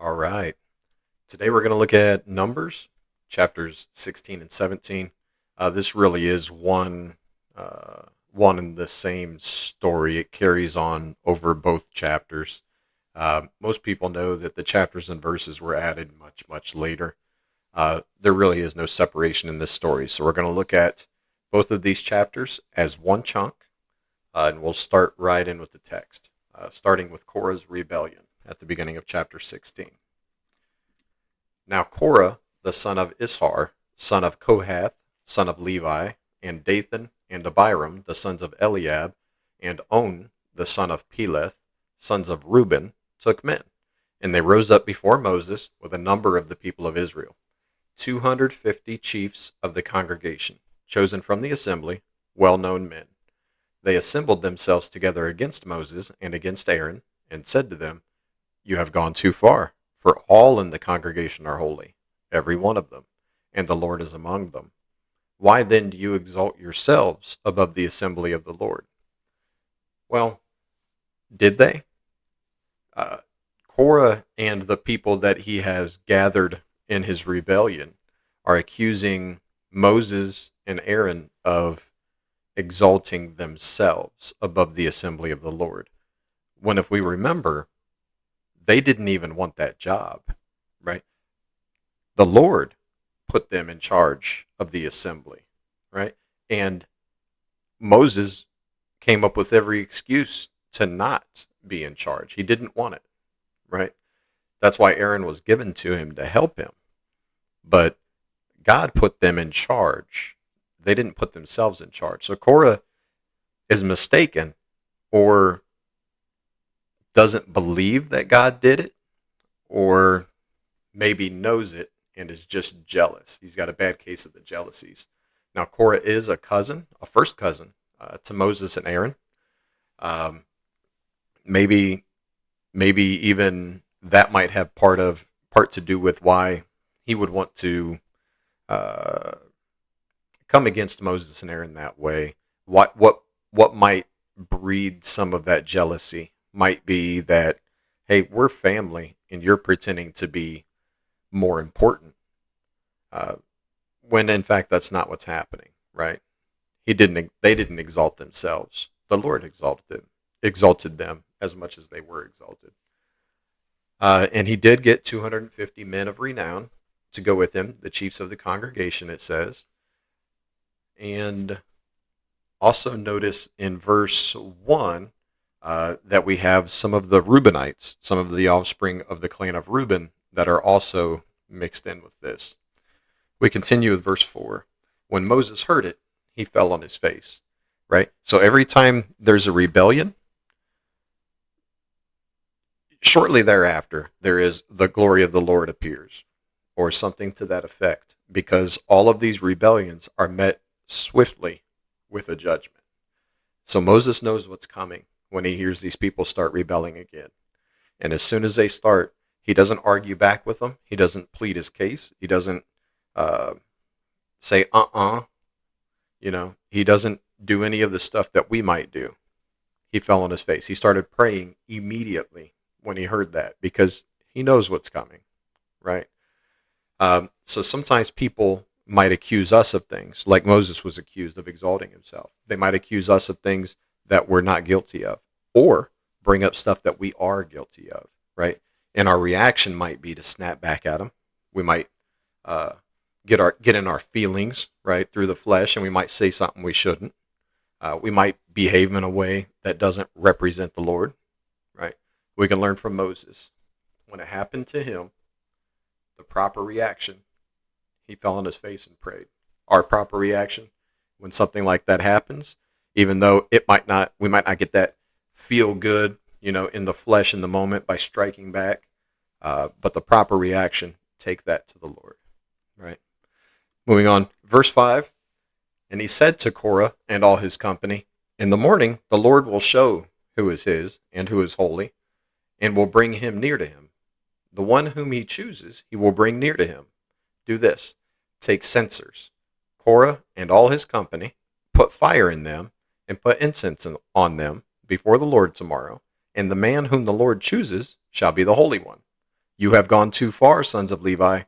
All right. Today we're going to look at Numbers, chapters 16 and 17. This really is one and the same story. It carries on over both chapters. Most people know that the chapters and verses were added much, much later. There really is no separation in this story. So we're going to look at both of these chapters as one chunk, and we'll start right in with the text, starting with Korah's rebellion at the beginning of chapter 16. Now Korah, the son of Ishar, son of Kohath, son of Levi, and Dathan and Abiram, the sons of Eliab, and On, the son of Peleth, sons of Reuben, took men, and they rose up before Moses with a number of the people of Israel, 250 chiefs of the congregation, chosen from the assembly, well-known men. They assembled themselves together against Moses and against Aaron, and said to them, "You have gone too far, for all in the congregation are holy, every one of them, and the Lord is among them. Why then do you exalt yourselves above the assembly of the Lord?" Well, did they? Uh, Korah and the people that he has gathered in his rebellion are accusing Moses and Aaron of exalting themselves above the assembly of the Lord. When, if we remember, they didn't even want that job, right? The Lord put them in charge of the assembly, right? And Moses came up with every excuse to not be in charge. He didn't want it, right? That's why Aaron was given to him to help him. But God put them in charge. They didn't put themselves in charge. So Korah is mistaken, or doesn't believe that God did it, or maybe knows it and is just jealous. He's got a bad case of the jealousies. Now, Korah is a cousin, a first cousin to Moses and Aaron. Um, maybe, maybe even that might have part to do with why he would want to uh, come against Moses and Aaron that way. What might breed some of that jealousy might be that, hey, we're family and you're pretending to be more important, uh, when in fact that's not what's happening, right? They didn't exalt themselves. The Lord exalted them as much as they were exalted. And he did get 250 men of renown to go with him, the chiefs of the congregation, it says. And also notice in verse 1 that we have some of the Reubenites, some of the offspring of the clan of Reuben, that are also mixed in with this. We continue with verse 4. When Moses heard it, he fell on his face, right? So every time there's a rebellion, shortly thereafter, there is the glory of the Lord appears, or something to that effect, because all of these rebellions are met swiftly with a judgment. So Moses knows what's coming when he hears these people start rebelling again. And as soon as they start, he doesn't argue back with them. He doesn't plead his case. He doesn't say, he doesn't do any of the stuff that we might do. He fell on his face. He started praying immediately when he heard that, because he knows what's coming, right? So sometimes people might accuse us of things, like Moses was accused of exalting himself. They might accuse us of things that we're not guilty of, or bring up stuff that we are guilty of, right? And our reaction might be to snap back at them. We might get in our feelings, right, through the flesh, and we might say something we shouldn't. We might behave in a way that doesn't represent the Lord, right? We can learn from Moses. When it happened to him, the proper reaction, he fell on his face and prayed. Our proper reaction when something like that happens, even though we might not get that feel good, in the flesh in the moment by striking back, but the proper reaction, take that to the Lord, right? Moving on, verse 5, and he said to Korah and all his company, "In the morning the Lord will show who is his and who is holy, and will bring him near to him. The one whom he chooses he will bring near to him. Do this, take censers, Korah and all his company, put fire in them, and put incense on them before the Lord tomorrow, and the man whom the Lord chooses shall be the Holy One. You have gone too far, sons of Levi.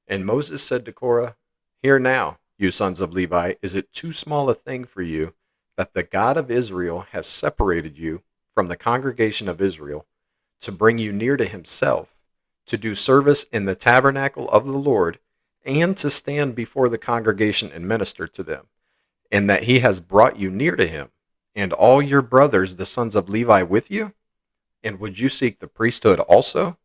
And Moses said to Korah, Hear now, you sons of Levi, is it too small a thing for you that the God of Israel has separated you from the congregation of Israel to bring you near to himself, to do service in the tabernacle of the Lord, and to stand before the congregation and minister to them, and that he has brought you near to him, and all your brothers, the sons of Levi, with you? And would you seek the priesthood also?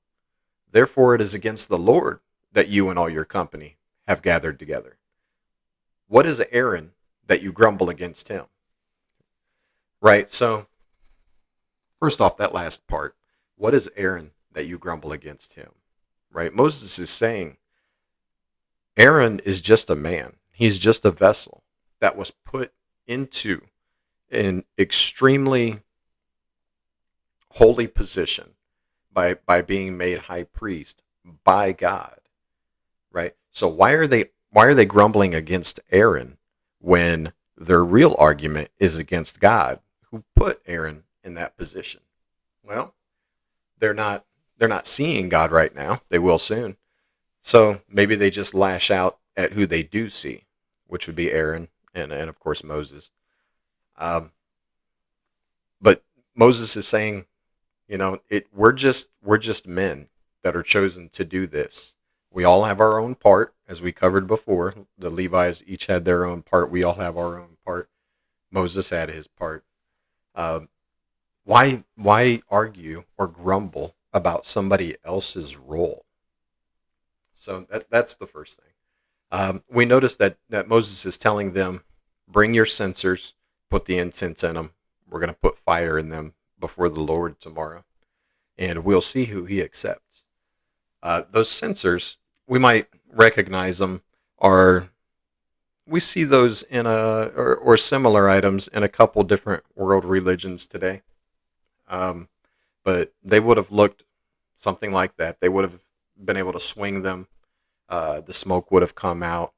Therefore it is against the Lord that you and all your company have gathered together. What is Aaron that you grumble against him? Right, so first off, that last part, what is Aaron that you grumble against him? Right, Moses is saying Aaron is just a man. He's just a vessel that was put into an extremely holy position by being made high priest by God. Right? So why are they grumbling against Aaron when their real argument is against God, who put Aaron in that position? Well, they're not seeing God right now. They will soon. So maybe they just lash out at who they do see, which would be Aaron and of course Moses. But Moses is saying, we're just men that are chosen to do this. We all have our own part, as we covered before. The Levites each had their own part. We all have our own part. Moses had his part. Why argue or grumble about somebody else's role? So that's the first thing. We notice that Moses is telling them, bring your censers, put the incense in them. We're going to put fire in them before the Lord tomorrow, and we'll see who he accepts. Those censers, we might recognize them, we see those in or similar items in a couple different world religions today. But they would have looked something like that. They would have been able to swing them. The smoke would have come out.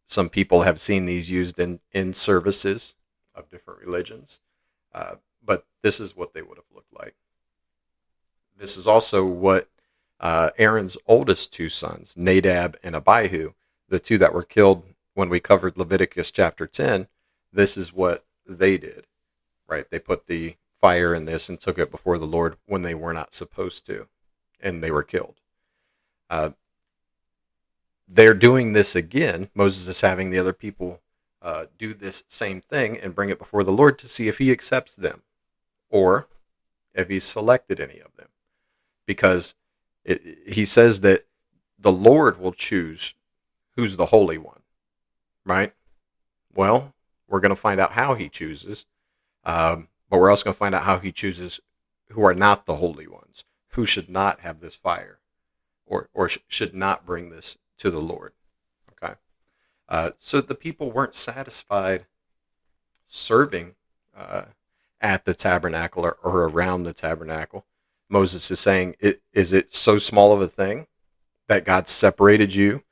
Some people have seen these used in services of different religions. But this is what they would have looked like. This is also what Aaron's oldest two sons, Nadab and Abihu, the two that were killed when we covered Leviticus chapter 10, this is what they did, right? They put the fire in this and took it before the Lord when they were not supposed to, and they were killed. They're doing this again. Moses is having the other people do this same thing and bring it before the Lord to see if he accepts them or if he's selected any of them. Because he says that the Lord will choose who's the Holy One, right? Well, we're going to find out how he chooses, but we're also going to find out how he chooses who are not the holy ones, who should not have this fire or should not bring this to the Lord, okay? So the people weren't satisfied serving at the tabernacle or around the tabernacle. Moses is saying, is it so small of a thing that God separated you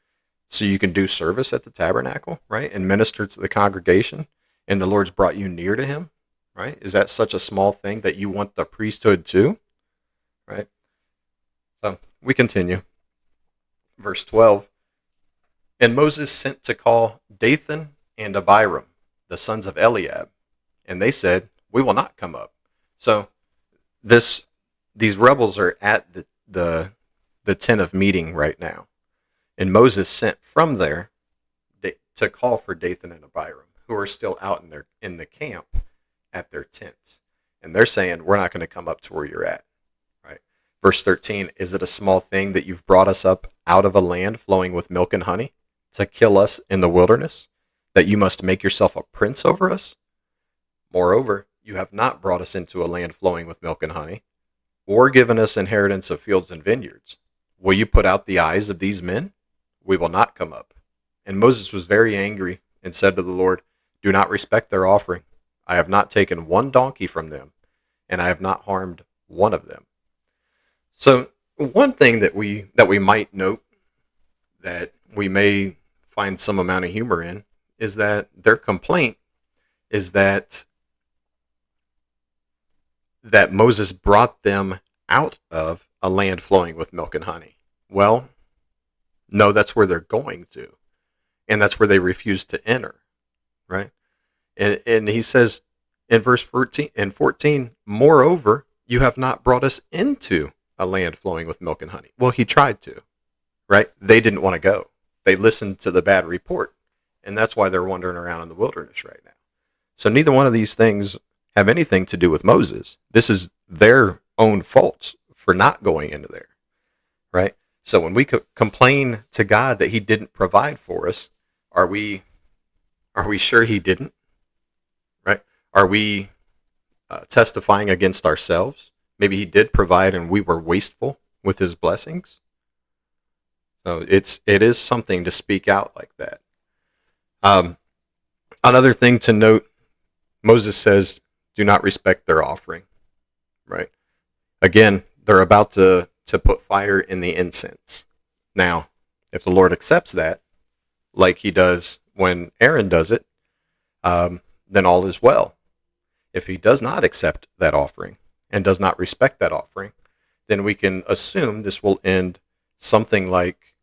so you can do service at the tabernacle, right? And minister to the congregation, and the Lord's brought you near to him, right? Is that such a small thing that you want the priesthood too, right? So we continue. Verse 12. And Moses sent to call Dathan and Abiram, the sons of Eliab, and they said, we will not come up. So these rebels are at the tent of meeting right now. And Moses sent from there to call for Dathan and Abiram, who are still out in the camp at their tents. And they're saying, we're not going to come up to where you're at. Right? Verse 13, is it a small thing that you've brought us up out of a land flowing with milk and honey to kill us in the wilderness, that you must make yourself a prince over us? Moreover, you have not brought us into a land flowing with milk and honey, or given us inheritance of fields and vineyards. Will you put out the eyes of these men? We will not come up. And Moses was very angry and said to the Lord, do not respect their offering. I have not taken one donkey from them, and I have not harmed one of them. So one thing that we might note, that we may find some amount of humor in, is that their complaint is that Moses brought them out of a land flowing with milk and honey. Well, no, that's where they're going to. And that's where they refuse to enter, right? And he says in verse 14, moreover, you have not brought us into a land flowing with milk and honey. Well, he tried to, right? They didn't want to go. They listened to the bad report. And that's why they're wandering around in the wilderness right now. So neither one of these things have anything to do with Moses. This is their own fault for not going into there, right? So when we complain to God that he didn't provide for us, are we sure he didn't, right? Are we testifying against ourselves? Maybe he did provide and we were wasteful with his blessings. So it is something to speak out like that. Another thing to note, Moses says, do not respect their offering, right? Again, they're about to put fire in the incense. Now, if the Lord accepts that, like he does when Aaron does it, then all is well. If he does not accept that offering and does not respect that offering, then we can assume this will end something like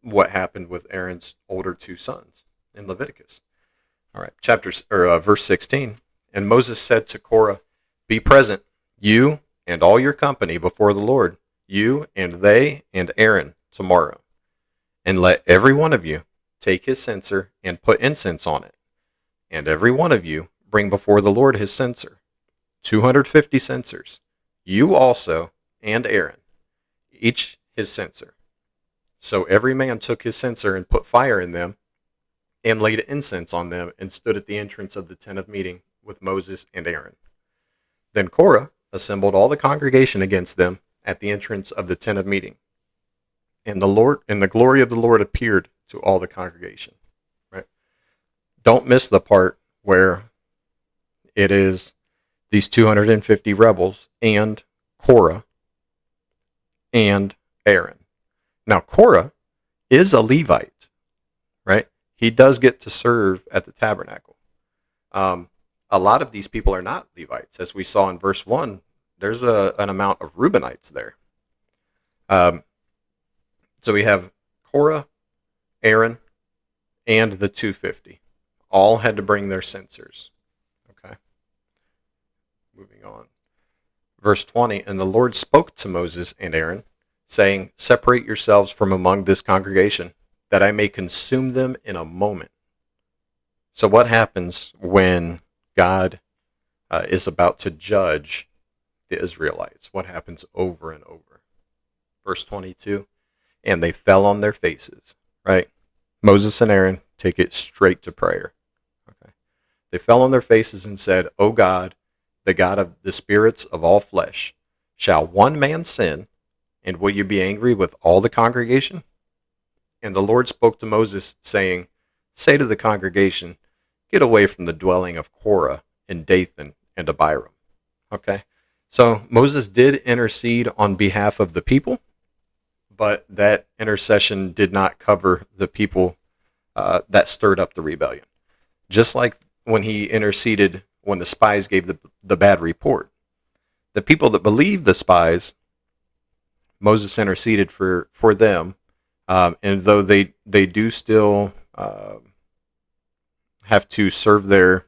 what happened with Aaron's older two sons in Leviticus. All right, verse 16. And Moses said to Korah, be present, you and all your company before the Lord, you and they and Aaron tomorrow. And let every one of you take his censer and put incense on it. And every one of you bring before the Lord his censer, 250 censers, you also and Aaron, each his censer. So every man took his censer and put fire in them and laid incense on them and stood at the entrance of the tent of meeting with Moses and Aaron. Then Korah assembled all the congregation against them at the entrance of the tent of meeting. And the glory of the Lord appeared to all the congregation. Right? Don't miss the part where it is these 250 rebels and Korah and Aaron. Now, Korah is a Levite, right? He does get to serve at the tabernacle. A lot of these people are not Levites. As we saw in verse 1, there's an amount of Reubenites there. So we have Korah, Aaron, and the 250. All had to bring their censers. Okay. Moving on. Verse 20, and the Lord spoke to Moses and Aaron, saying, separate yourselves from among this congregation, that I may consume them in a moment. So what happens when God is about to judge the Israelites? What happens over and over? Verse 22, and they fell on their faces, right? Moses and Aaron take it straight to prayer. Okay. They fell on their faces and said, O God, the God of the spirits of all flesh, shall one man sin, and will you be angry with all the congregation? And the Lord spoke to Moses, saying, say to the congregation, get away from the dwelling of Korah and Dathan and Abiram. Okay, so Moses did intercede on behalf of the people, but that intercession did not cover the people that stirred up the rebellion. Just like when he interceded when the spies gave the bad report. The people that believed the spies, Moses interceded for them, and though they do still have to serve their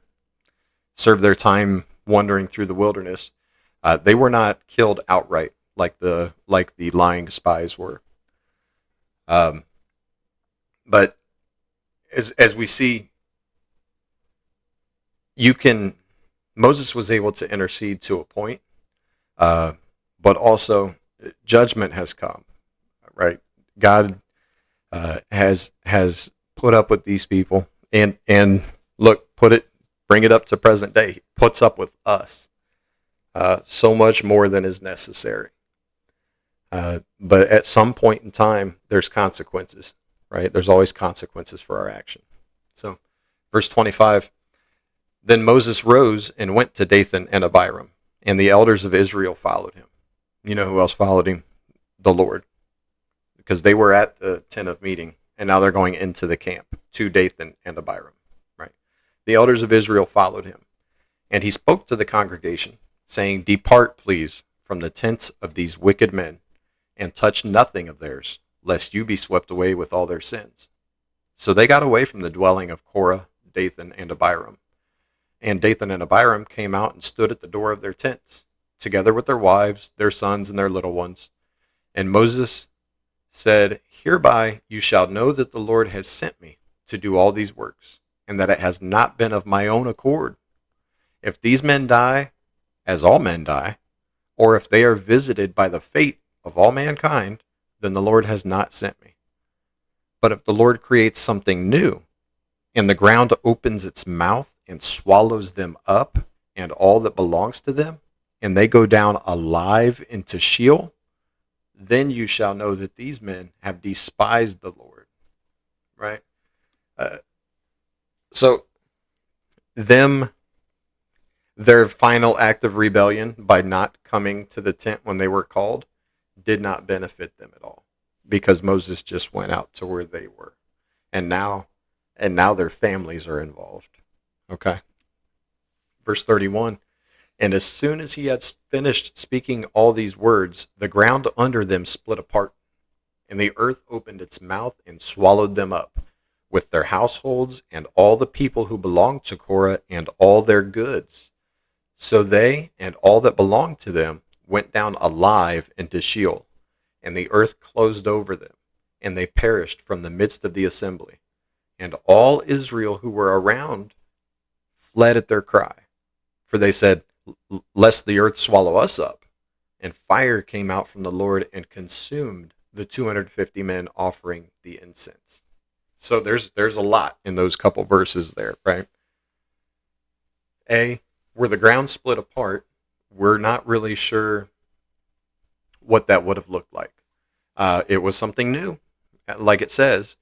time wandering through the wilderness, they were not killed outright like the lying spies were. But as we see, Moses was able to intercede to a point, but also judgment has come, right? God has put up with these people, and look, bring it up to present day. He puts up with us so much more than is necessary. But at some point in time, there's consequences, right? There's always consequences for our action. So, verse 25, then Moses rose and went to Dathan and Abiram, and the elders of Israel followed him. You know who else followed him? The Lord. Because they were at the tent of meeting, and now they're going into the camp to Dathan and Abiram, right? The elders of Israel followed him, and he spoke to the congregation, saying, depart, please, from the tents of these wicked men, and touch nothing of theirs, lest you be swept away with all their sins. So they got away from the dwelling of Korah, Dathan, and Abiram. And Dathan and Abiram came out and stood at the door of their tents, together with their wives, their sons, and their little ones. And Moses said, Hereby you shall know that the Lord has sent me to do all these works, and that it has not been of my own accord. If these men die, as all men die, or if they are visited by the fate of all mankind, then the Lord has not sent me. But if the Lord creates something new, and the ground opens its mouth and swallows them up and all that belongs to them, and they go down alive into Sheol, then you shall know that these men have despised the Lord. Right? So their final act of rebellion by not coming to the tent when they were called did not benefit them at all, because Moses just went out to where they were. And now their families are involved. Okay. Verse 31, and as soon as he had finished speaking all these words, the ground under them split apart, and the earth opened its mouth and swallowed them up, with their households and all the people who belonged to Korah and all their goods. So they and all that belonged to them went down alive into Sheol, and the earth closed over them, and they perished from the midst of the assembly. And all Israel who were around fled at their cry, for they said, Lest the earth swallow us up. And fire came out from the Lord and consumed the 250 men offering the incense. So there's a lot in those couple verses there, right? Where the ground split apart, we're not really sure what that would have looked like. It was something new, like it says.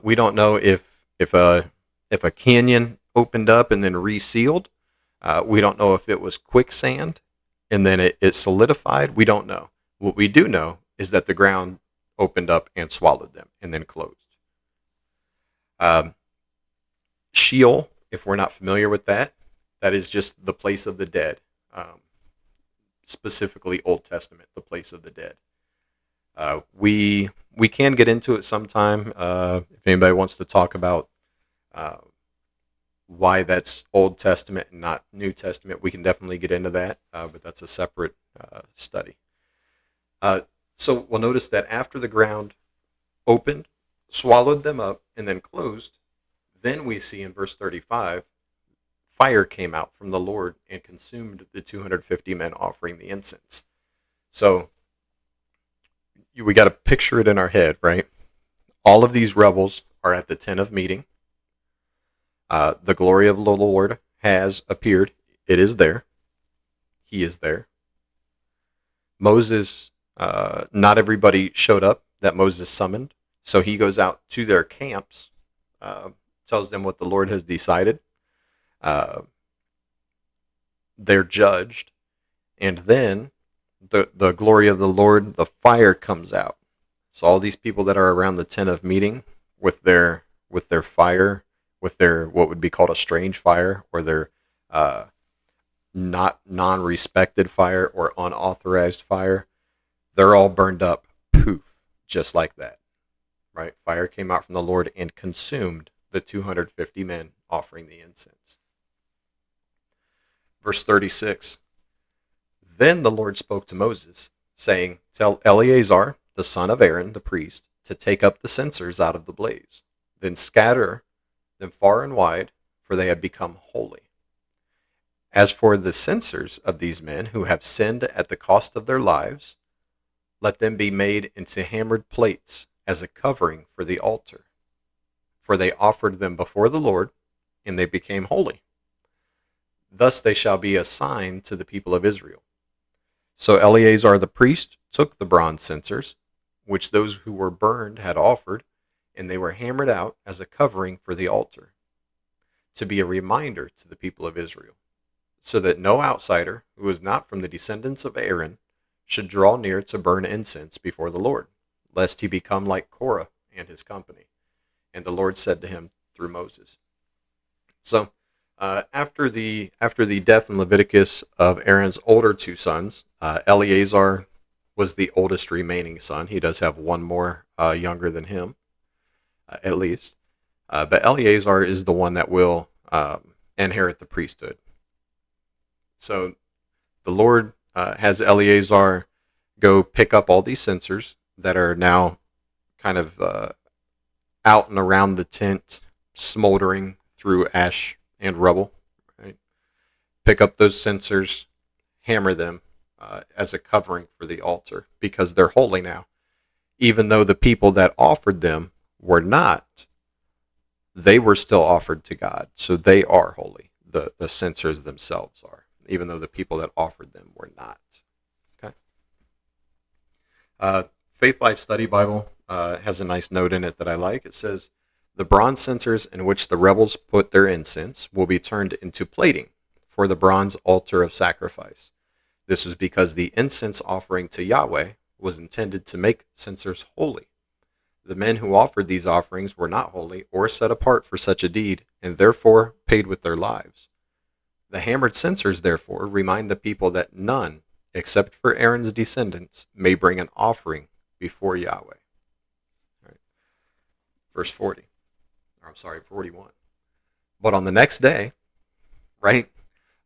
We don't know if a canyon opened up and then resealed. We don't know if it was quicksand and then it solidified. We don't know. What we do know is that the ground opened up and swallowed them and then closed. Sheol, if we're not familiar with that, that is just the place of the dead. Specifically Old Testament, the place of the dead. We can get into it sometime. If anybody wants to talk about why that's Old Testament and not New Testament, we can definitely get into that, but that's a separate study. So we'll notice that after the ground opened, swallowed them up, and then closed, then we see in verse 35, fire came out from the Lord and consumed the 250 men offering the incense. So we got to picture it in our head, right? All of these rebels are at the tent of meeting. The glory of the Lord has appeared. It is there. He is there. Moses, not everybody showed up that Moses summoned. So he goes out to their camps, tells them what the Lord has decided. They're judged. And then the glory of the Lord, the fire comes out. So all these people that are around the tent of meeting with their fire, with their what would be called a strange fire, or their not non-respected fire or unauthorized fire, they're all burned up, poof, just like that. Right? Fire came out from the Lord and consumed the 250 men offering the incense. Verse 36. Then the Lord spoke to Moses, saying, Tell Eleazar, the son of Aaron, the priest, to take up the censers out of the blaze. Then scatter them far and wide, for they have become holy. As for the censers of these men who have sinned at the cost of their lives, let them be made into hammered plates as a covering for the altar. For they offered them before the Lord, and they became holy. Thus they shall be a sign to the people of Israel. So Eleazar the priest took the bronze censers, which those who were burned had offered, and they were hammered out as a covering for the altar, to be a reminder to the people of Israel, so that no outsider who is not from the descendants of Aaron should draw near to burn incense before the Lord, lest he become like Korah and his company. And the Lord said to him through Moses. So After the death in Leviticus of Aaron's older two sons, Eleazar was the oldest remaining son. He does have one more younger than him, at least. But Eleazar is the one that will inherit the priesthood. So the Lord has Eleazar go pick up all these censers that are now kind of out and around the tent, smoldering through ash and rubble. Right? Pick up those censers, hammer them as a covering for the altar because they're holy now. Even though the people that offered them were not, they were still offered to God. So they are holy. The censers themselves are, even though the people that offered them were not. Okay. Faith Life Study Bible has a nice note in it that I like. It says, the bronze censers in which the rebels put their incense will be turned into plating for the bronze altar of sacrifice. This was because the incense offering to Yahweh was intended to make censers holy. The men who offered these offerings were not holy or set apart for such a deed, and therefore paid with their lives. The hammered censers, therefore, remind the people that none, except for Aaron's descendants, may bring an offering before Yahweh. Right. Verse 40. I'm sorry, 41. But on the next day, right?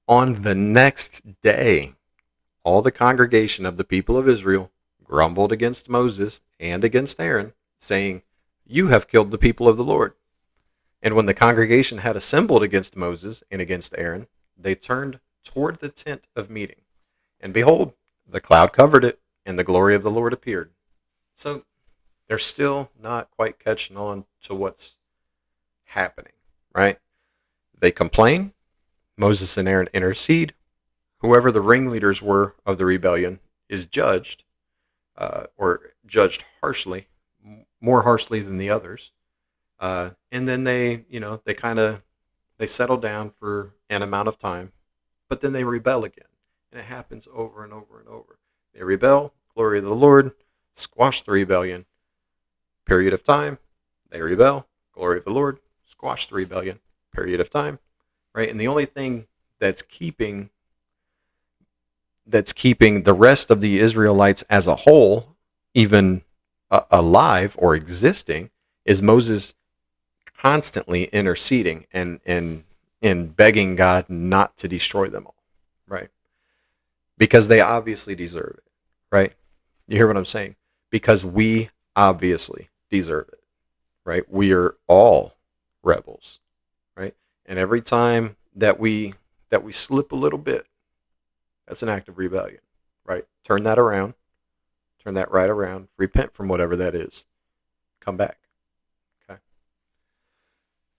On the next day, all the congregation of the people of Israel grumbled against Moses and against Aaron, saying, you have killed the people of the Lord. And when the congregation had assembled against Moses and against Aaron, they turned toward the tent of meeting. And behold, the cloud covered it, and the glory of the Lord appeared. So they're still not quite catching on to what's happening, right? They complain. Moses and Aaron intercede. Whoever the ringleaders were of the rebellion is judged, or judged harshly, more harshly than the others. And then they settle down for an amount of time, but then they rebel again. And it happens over and over and over. They rebel, glory of the Lord, squash the rebellion, period of time. They rebel, glory of the Lord, squash the rebellion, period of time. Right? And the only thing that's keeping the rest of the Israelites as a whole even alive or existing is Moses constantly interceding and begging God not to destroy them all, right? Because they obviously deserve it, right? You hear what I'm saying? Because we obviously deserve it, right? We are all rebels, right? And every time that we slip a little bit, that's an act of rebellion, right? Turn that around. Turn that right around. Repent from whatever that is. Come back. Okay.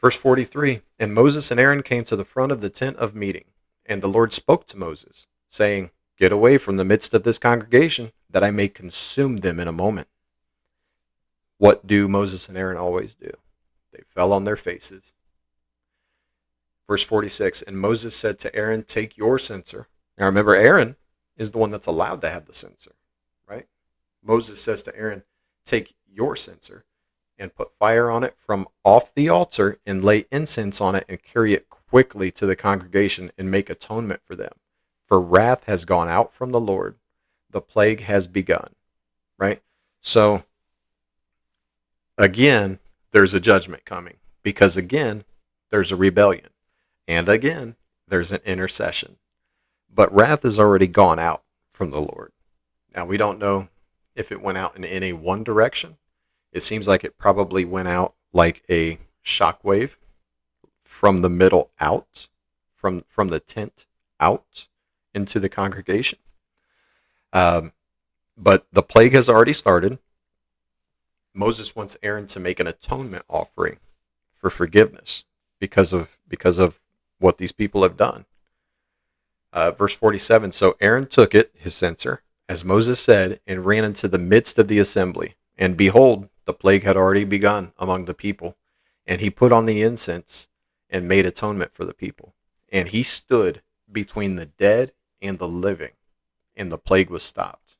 Verse 43, and Moses and Aaron came to the front of the tent of meeting, and the Lord spoke to Moses, saying, get away from the midst of this congregation, that I may consume them in a moment. What do Moses and Aaron always do? They fell on their faces. Verse 46, and Moses said to Aaron, take your censer. Now remember, Aaron is the one that's allowed to have the censer, right? Moses says to Aaron, take your censer and put fire on it from off the altar and lay incense on it and carry it quickly to the congregation and make atonement for them. For wrath has gone out from the Lord. The plague has begun, right? So, again, there's a judgment coming because, again, there's a rebellion. And again, there's an intercession. But wrath has already gone out from the Lord. Now, we don't know if it went out in any one direction. It seems like it probably went out like a shockwave from the middle out, from the tent out into the congregation. But the plague has already started. Moses wants Aaron to make an atonement offering for forgiveness because of what these people have done. Verse 47, so Aaron took it, his censer, as Moses said, and ran into the midst of the assembly. And behold, the plague had already begun among the people. And he put on the incense and made atonement for the people. And he stood between the dead and the living, and the plague was stopped.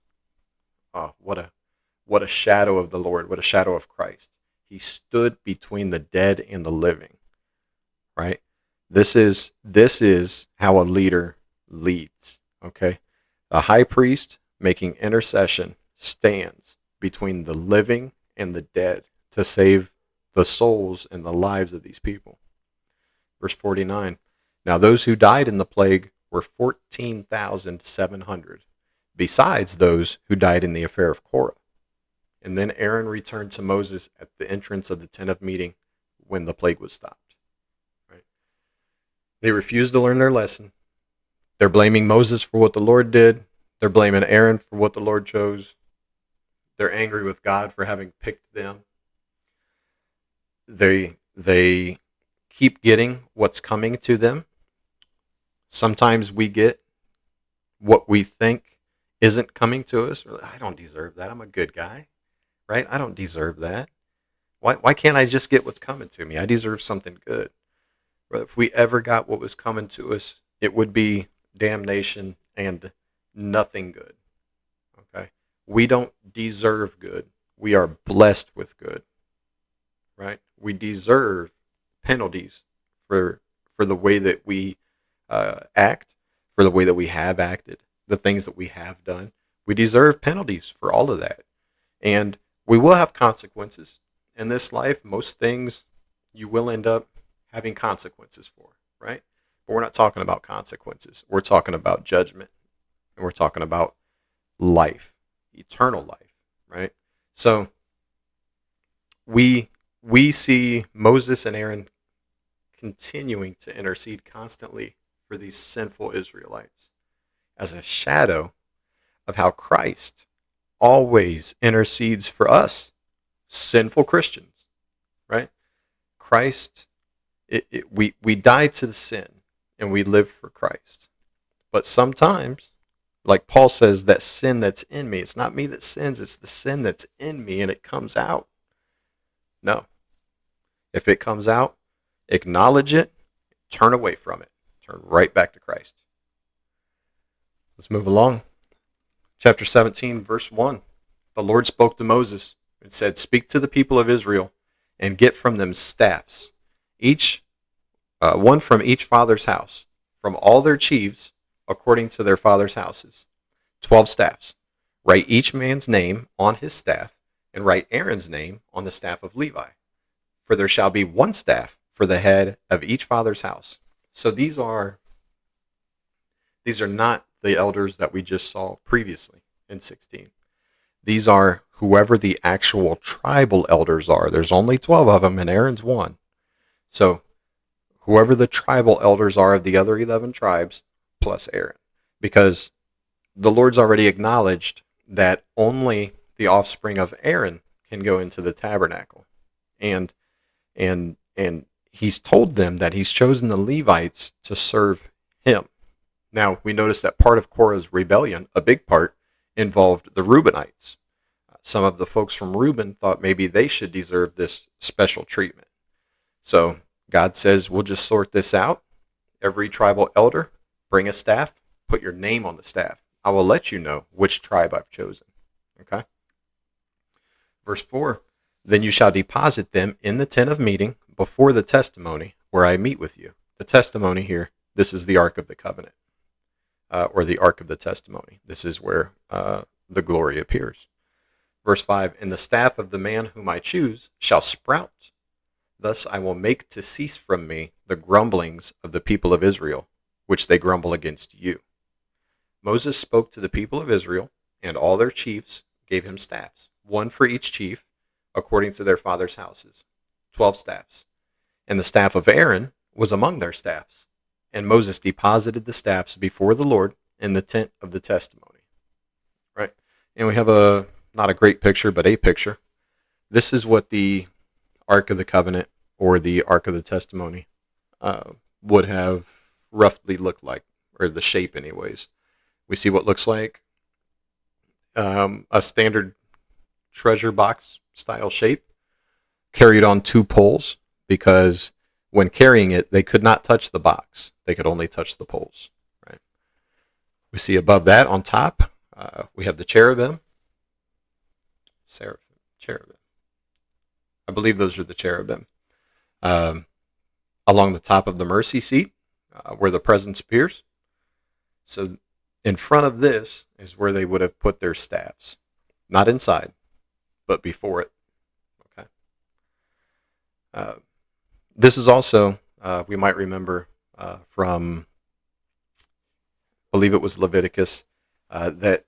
Oh, what a shadow of the Lord, what a shadow of Christ. He stood between the dead and the living, right? This is how a leader leads. Okay, the high priest making intercession stands between the living and the dead to save the souls and the lives of these people. Verse 49. Now those who died in the plague were 14,700, besides those who died in the affair of Korah. And then Aaron returned to Moses at the entrance of the tent of meeting when the plague was stopped. Right? They refused to learn their lesson. They're blaming Moses for what the Lord did. They're blaming Aaron for what the Lord chose. They're angry with God for having picked them. They keep getting what's coming to them. Sometimes we get what we think isn't coming to us. I don't deserve that. I'm a good guy, right? I don't deserve that. Why can't I just get what's coming to me? I deserve something good. But if we ever got what was coming to us, it would be damnation and nothing good. Okay? We don't deserve good. We are blessed with good. Right? We deserve penalties for the way that we act, for the way that we have acted, the things that we have done. We deserve penalties for all of that. And we will have consequences. In this life, most things you will end up having consequences for, right? But we're not talking about consequences. We're talking about judgment. And we're talking about life, eternal life, right? So we see Moses and Aaron continuing to intercede constantly for these sinful Israelites as a shadow of how Christ always intercedes for us, sinful Christians, right? Christ, we die to the sin and we live for Christ. But sometimes, like Paul says, that sin that's in me, it's not me that sins, it's the sin that's in me and it comes out. No. If it comes out, acknowledge it, turn away from it, turn right back to Christ. Let's move along. Chapter 17, verse 1. The Lord spoke to Moses and said, "Speak to the people of Israel and get from them staffs, one from each father's house, from all their chiefs according to their father's houses. 12 staffs. Write each man's name on his staff, and write Aaron's name on the staff of Levi. For there shall be one staff for the head of each father's house." So these are not the elders that we just saw previously in 16. These are whoever the actual tribal elders are. There's only 12 of them, and Aaron's one. So whoever the tribal elders are of the other 11 tribes, plus Aaron. Because the Lord's already acknowledged that only the offspring of Aaron can go into the tabernacle. And he's told them that he's chosen the Levites to serve him. Now, we notice that part of Korah's rebellion, a big part, involved the Reubenites. Some of the folks from Reuben thought maybe they should deserve this special treatment. So God says, we'll just sort this out. Every tribal elder, bring a staff, put your name on the staff. I will let you know which tribe I've chosen. Okay? Verse 4, then you shall deposit them in the tent of meeting before the testimony where I meet with you. The testimony here, this is the Ark of the Covenant, or the Ark of the Testimony. This is where the glory appears. Verse 5, and the staff of the man whom I choose shall sprout. Thus I will make to cease from me the grumblings of the people of Israel, which they grumble against you. Moses spoke to the people of Israel, and all their chiefs gave him staffs, one for each chief, according to their fathers' houses, 12 staffs. And the staff of Aaron was among their staffs. And Moses deposited the staffs before the Lord in the tent of the testimony. Right? And we have not a great picture, but a picture. This is what the Ark of the Covenant, or the Ark of the Testimony, would have roughly looked like, or the shape anyways. We see what looks like a standard treasure box style shape, carried on 2 poles, because when carrying it, they could not touch the box. They could only touch the poles. Right? We see above that, on top, we have the cherubim. Cherubim. I believe those are the cherubim. along the top of the mercy seat, where the presence appears. So in front of this is where they would have put their staffs, not inside, but before it. Okay. Uh, this is also, we might remember from, I believe it was Leviticus, that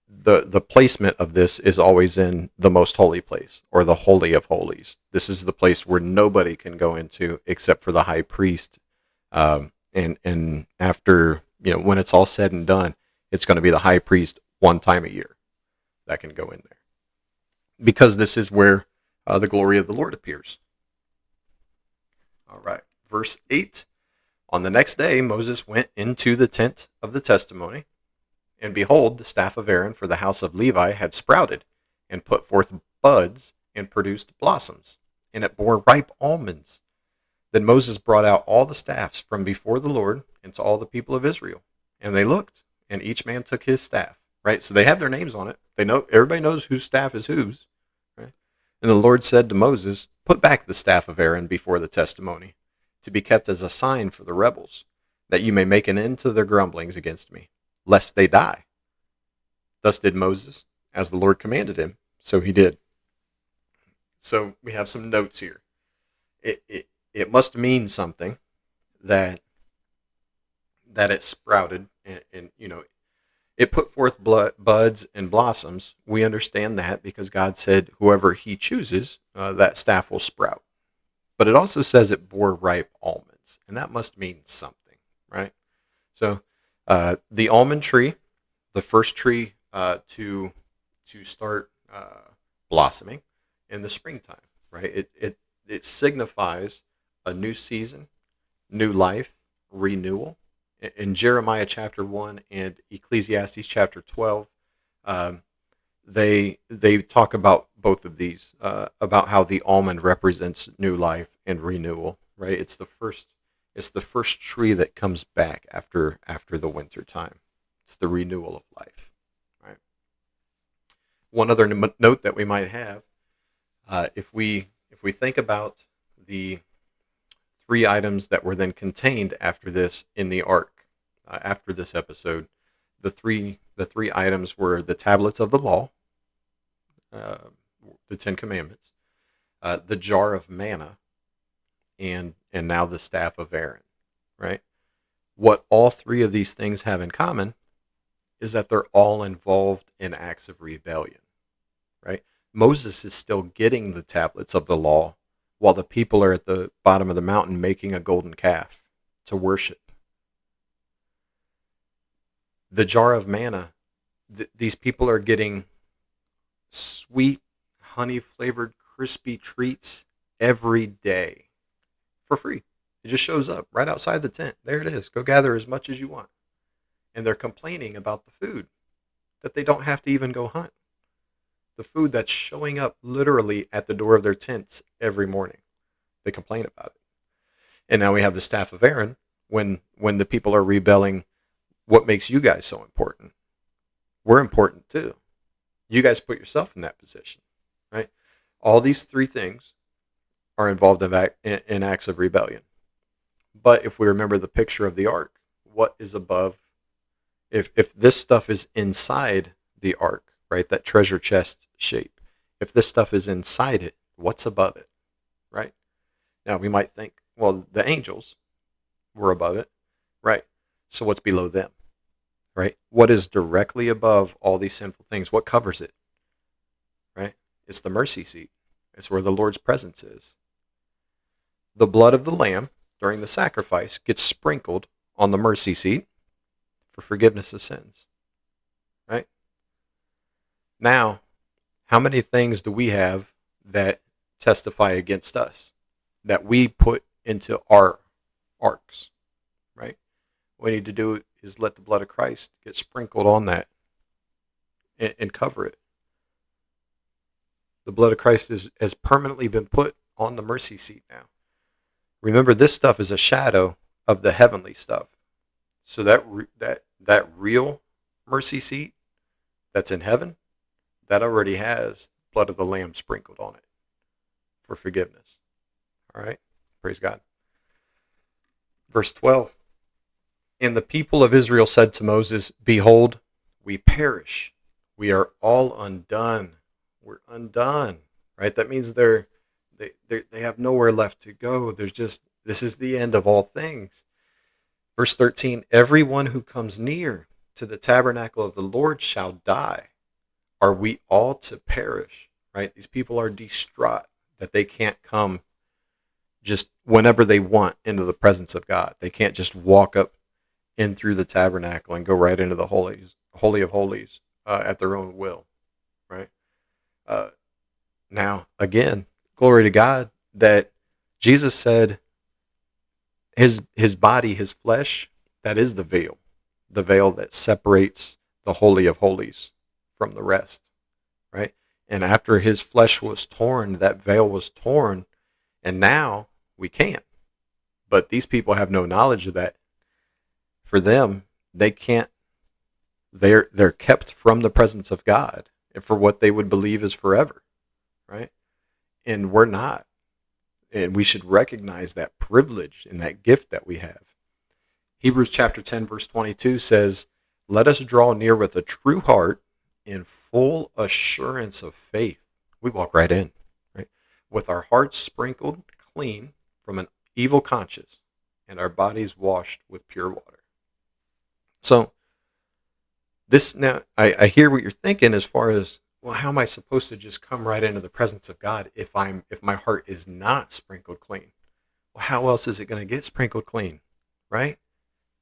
the placement of this is always in the most holy place, or the holy of holies. This is the place where nobody can go into except for the high priest. And after, when it's all said and done, it's going to be the high priest one time a year that can go in there, because this is where the glory of the Lord appears. All right, verse 8. On the next day, Moses went into the tent of the testimony, and behold, the staff of Aaron for the house of Levi had sprouted, and put forth buds, and produced blossoms, and it bore ripe almonds. Then Moses brought out all the staffs from before the Lord, and to all the people of Israel. And they looked, and each man took his staff. Right? So they have their names on it. They know, everybody knows whose staff is whose. Right? And the Lord said to Moses, put back the staff of Aaron before the testimony, to be kept as a sign for the rebels, that you may make an end to their grumblings against me, lest they die. Thus did Moses, as the Lord commanded him, so he did. So we have some notes here. It must mean something that it sprouted, and it put forth buds and blossoms. We understand that because God said whoever he chooses, that staff will sprout. But it also says it bore ripe almonds, and that must mean something, right? So the almond tree, the first tree to start blossoming in the springtime, right? It signifies a new season, new life, renewal. In Jeremiah chapter 1 and Ecclesiastes chapter 12, they talk about both of these, about how the almond represents new life and renewal. Right? It's the first tree that comes back after the winter time. It's the renewal of life. Right? One other note that we might have, if we think about the three items that were then contained after this in the ark, after this episode, the three items were the tablets of the law, the Ten Commandments, the jar of manna, and now the staff of Aaron. Right? What all three of these things have in common is that they're all involved in acts of rebellion. Right? Moses is still getting the tablets of the law, while the people are at the bottom of the mountain making a golden calf to worship. The jar of manna, these people are getting sweet, honey-flavored, crispy treats every day for free. It just shows up right outside the tent. There it is. Go gather as much as you want. And they're complaining about the food, that they don't have to even go hunt. The food that's showing up literally at the door of their tents every morning. They complain about it. And now we have the staff of Aaron. When the people are rebelling, what makes you guys so important? We're important too. You guys put yourself in that position, right? All these three things are involved in acts of rebellion. But if we remember the picture of the ark, what is above? If this stuff is inside the ark, right, that treasure chest shape, if this stuff is inside it, what's above it, right? Now we might think, well, the angels were above it, right? So what's below them, right? What is directly above all these sinful things? What covers it, right? It's the mercy seat. It's where the Lord's presence is. The blood of the lamb during the sacrifice gets sprinkled on the mercy seat for forgiveness of sins, right? Now, how many things do we have that testify against us, that we put into our arks, right? What we need to do is let the blood of Christ get sprinkled on that and cover it. The blood of Christ has permanently been put on the mercy seat now. Remember, this stuff is a shadow of the heavenly stuff. So that real mercy seat that's in heaven, that already has blood of the Lamb sprinkled on it for forgiveness. All right? Praise God. Verse 12, and the people of Israel said to Moses, behold, we perish. We are all undone. We're undone, right? That means they have nowhere left to go. This is the end of all things. Verse 13, everyone who comes near to the tabernacle of the Lord shall die. Are we all to perish? Right? These people are distraught that they can't come just whenever they want into the presence of God. They can't just walk up in through the tabernacle and go right into the Holy of Holies at their own will, right? Now, again, glory to God that Jesus said his body, his flesh, that is the veil that separates the Holy of Holies from the rest, right? And after his flesh was torn, that veil was torn, and now we can't. But these people have no knowledge of that. For them, they can't. They're kept from the presence of God and for what they would believe is forever, right? And we're not. And we should recognize that privilege and that gift that we have. Hebrews chapter 10, verse 22 says, let us draw near with a true heart in full assurance of faith. We walk right in, right? With our hearts sprinkled clean from an evil conscience and our bodies washed with pure water. So this now, I hear what you're thinking as far as, well, how am I supposed to just come right into the presence of God if my heart is not sprinkled clean? Well, how else is it going to get sprinkled clean, right?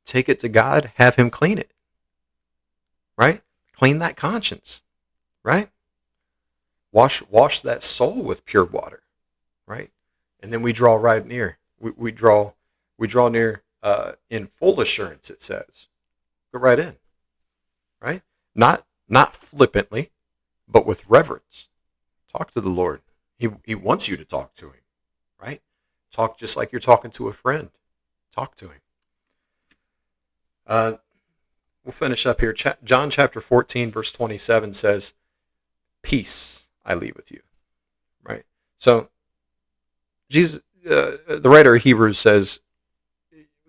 Take it to God, have him clean it, right? Clean that conscience, right? Wash that soul with pure water, right? And then we draw right near. We draw near in full assurance, it says. Go right in, right? Not flippantly, but with reverence. Talk to the Lord. He wants you to talk to him, right? Talk just like you're talking to a friend. Talk to him. We'll finish up here. John chapter 14, verse 27 says, peace I leave with you, right? So Jesus, the writer of Hebrews says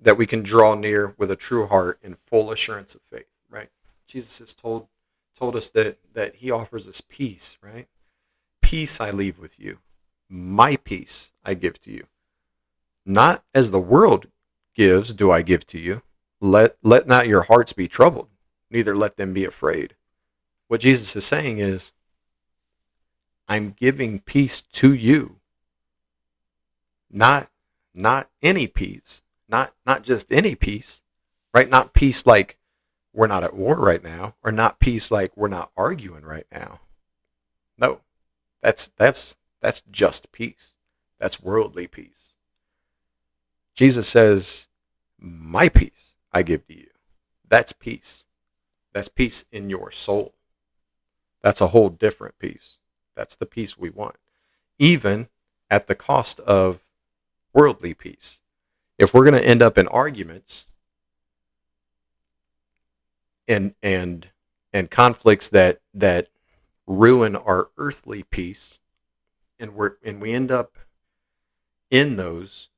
that we can draw near with a true heart in full assurance of faith, right? Jesus has told us that he offers us peace, right? Peace I leave with you. My peace I give to you. Not as the world gives do I give to you. Let not your hearts be troubled, neither let them be afraid. What Jesus is saying is, I'm giving peace to you. Not any peace. Not just any peace, right? Not peace like we're not at war right now, or not peace like we're not arguing right now. No, that's just peace. That's worldly peace. Jesus says, my peace I give to you. That's peace. That's peace in your soul. That's a whole different peace. That's the peace we want, even at the cost of worldly peace. If we're going to end up in arguments and conflicts that ruin our earthly peace, and we end up in those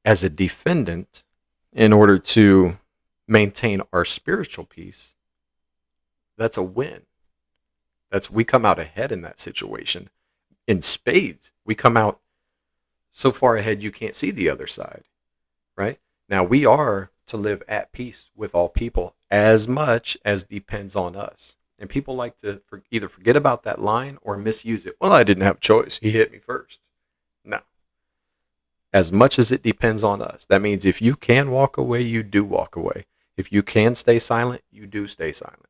as a defendant in order to maintain our spiritual peace, that's a win. We come out ahead in that situation. In spades, we come out so far ahead you can't see the other side, right? Now we are to live at peace with all people as much as depends on us. And people like to either forget about that line or misuse it. Well, I didn't have a choice. He hit me first. No. As much as it depends on us. That means if you can walk away, you do walk away. If you can stay silent, you do stay silent.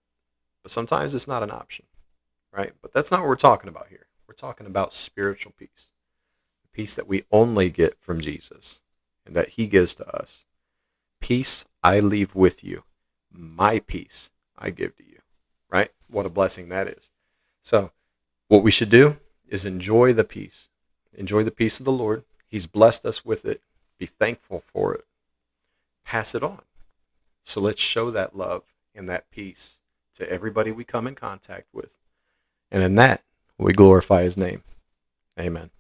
But sometimes it's not an option, right? But that's not what we're talking about here. We're talking about spiritual peace. The peace that we only get from Jesus and that he gives to us. Peace I leave with you. My peace I give to you, right? What a blessing that is. So what we should do is enjoy the peace. Enjoy the peace of the Lord. He's blessed us with it. Be thankful for it. Pass it on. So let's show that love and that peace to everybody we come in contact with. And in that, we glorify his name. Amen.